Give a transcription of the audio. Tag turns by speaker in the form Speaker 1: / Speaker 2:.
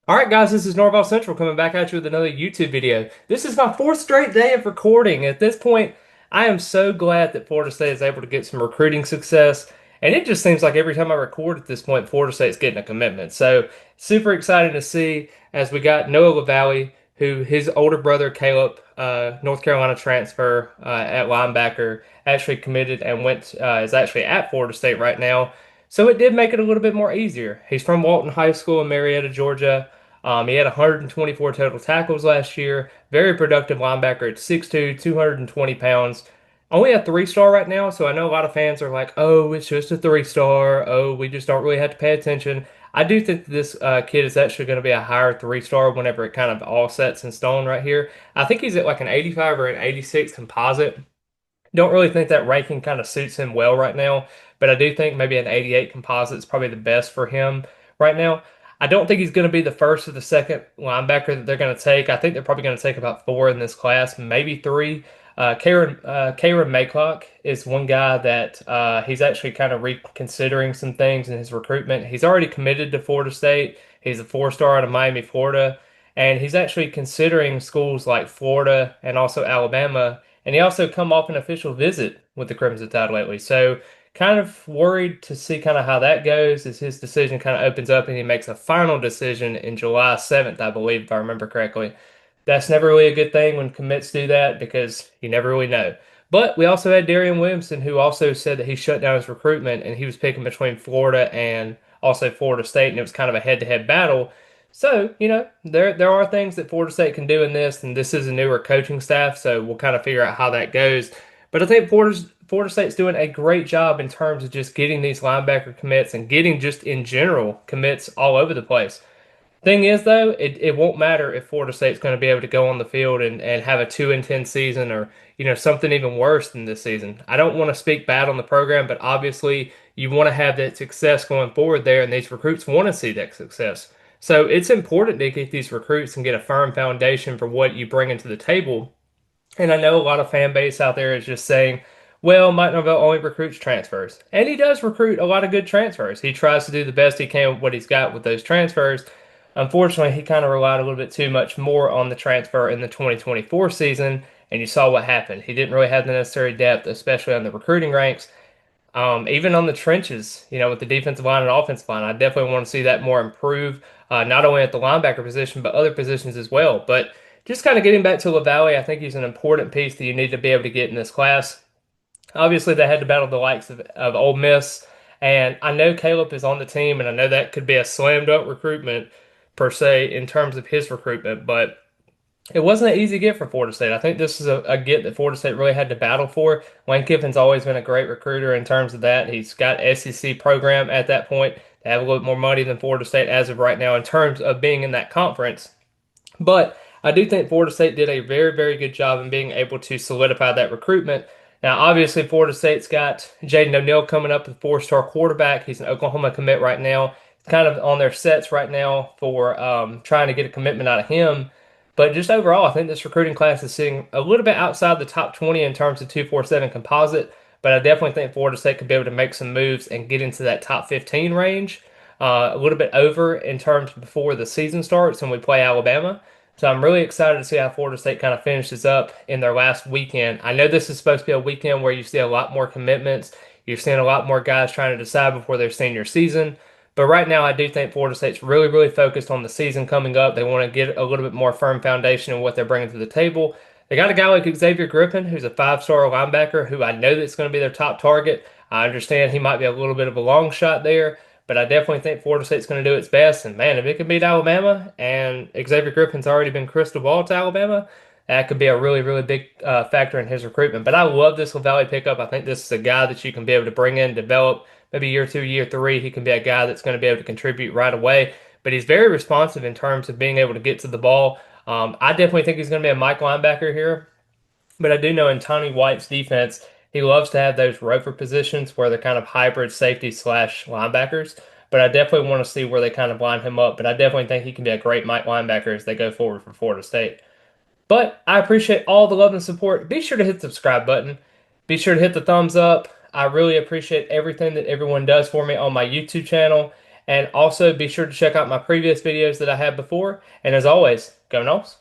Speaker 1: All right, guys, this is Norval Central coming back at you with another YouTube video. This is my fourth straight day of recording. At this point, I am so glad that Florida State is able to get some recruiting success. And it just seems like every time I record at this point, Florida State's getting a commitment. So, super excited to see as we got Noah LaVallee, who his older brother Caleb, North Carolina transfer at linebacker, actually committed and is actually at Florida State right now. So it did make it a little bit more easier. He's from Walton High School in Marietta, Georgia. He had 124 total tackles last year. Very productive linebacker at 6'2", 220 pounds. Only a three-star right now, so I know a lot of fans are like, oh, it's just a three-star. Oh, we just don't really have to pay attention. I do think that this kid is actually going to be a higher three-star whenever it kind of all sets in stone right here. I think he's at like an 85 or an 86 composite. Don't really think that ranking kind of suits him well right now, but I do think maybe an 88 composite is probably the best for him right now. I don't think he's going to be the first or the second linebacker that they're going to take. I think they're probably going to take about four in this class, maybe three. Karen Mayclock is one guy that he's actually kind of reconsidering some things in his recruitment. He's already committed to Florida State. He's a four-star out of Miami, Florida, and he's actually considering schools like Florida and also Alabama. And he also come off an official visit with the Crimson Tide lately. So kind of worried to see kind of how that goes as his decision kind of opens up and he makes a final decision in July 7th, I believe, if I remember correctly. That's never really a good thing when commits do that because you never really know. But we also had Darian Williamson, who also said that he shut down his recruitment and he was picking between Florida and also Florida State, and it was kind of a head-to-head battle. So, there are things that Florida State can do in this, and this is a newer coaching staff, so we'll kind of figure out how that goes. But I think Florida State's doing a great job in terms of just getting these linebacker commits and getting just in general commits all over the place. Thing is, though, it won't matter if Florida State's going to be able to go on the field and have a 2-10 season or, something even worse than this season. I don't want to speak bad on the program, but obviously you want to have that success going forward there, and these recruits want to see that success. So it's important to get these recruits and get a firm foundation for what you bring into the table. And I know a lot of fan base out there is just saying, well, Mike Norvell only recruits transfers. And he does recruit a lot of good transfers. He tries to do the best he can with what he's got with those transfers. Unfortunately, he kind of relied a little bit too much more on the transfer in the 2024 season, and you saw what happened. He didn't really have the necessary depth, especially on the recruiting ranks. Even on the trenches, with the defensive line and offensive line, I definitely want to see that more improve, not only at the linebacker position, but other positions as well. But just kind of getting back to LaVallee, I think he's an important piece that you need to be able to get in this class. Obviously, they had to battle the likes of Ole Miss, and I know Caleb is on the team, and I know that could be a slam dunk recruitment per se in terms of his recruitment, but it wasn't an easy get for Florida State. I think this is a get that Florida State really had to battle for. Lane Kiffin's always been a great recruiter in terms of that. He's got SEC program at that point. They have a little bit more money than Florida State as of right now in terms of being in that conference. But I do think Florida State did a very, very good job in being able to solidify that recruitment. Now, obviously, Florida State's got Jaden O'Neal coming up, the four-star quarterback. He's an Oklahoma commit right now. Kind of on their sets right now for trying to get a commitment out of him. But just overall, I think this recruiting class is sitting a little bit outside the top 20 in terms of 247 composite. But I definitely think Florida State could be able to make some moves and get into that top 15 range, a little bit over in terms before the season starts and we play Alabama. So I'm really excited to see how Florida State kind of finishes up in their last weekend. I know this is supposed to be a weekend where you see a lot more commitments. You're seeing a lot more guys trying to decide before their senior season. But right now, I do think Florida State's really, really focused on the season coming up. They want to get a little bit more firm foundation in what they're bringing to the table. They got a guy like Xavier Griffin, who's a five-star linebacker, who I know that's going to be their top target. I understand he might be a little bit of a long shot there, but I definitely think Florida State's going to do its best. And man, if it can beat Alabama, and Xavier Griffin's already been crystal ball to Alabama, that could be a really, really big factor in his recruitment. But I love this LaVallee pickup. I think this is a guy that you can be able to bring in, develop. Maybe year two, year three, he can be a guy that's going to be able to contribute right away. But he's very responsive in terms of being able to get to the ball. I definitely think he's going to be a Mike linebacker here. But I do know in Tony White's defense, he loves to have those rover positions where they're kind of hybrid safety slash linebackers. But I definitely want to see where they kind of line him up. But I definitely think he can be a great Mike linebacker as they go forward for Florida State. But I appreciate all the love and support. Be sure to hit the subscribe button. Be sure to hit the thumbs up. I really appreciate everything that everyone does for me on my YouTube channel. And also be sure to check out my previous videos that I had before. And as always, go Noles.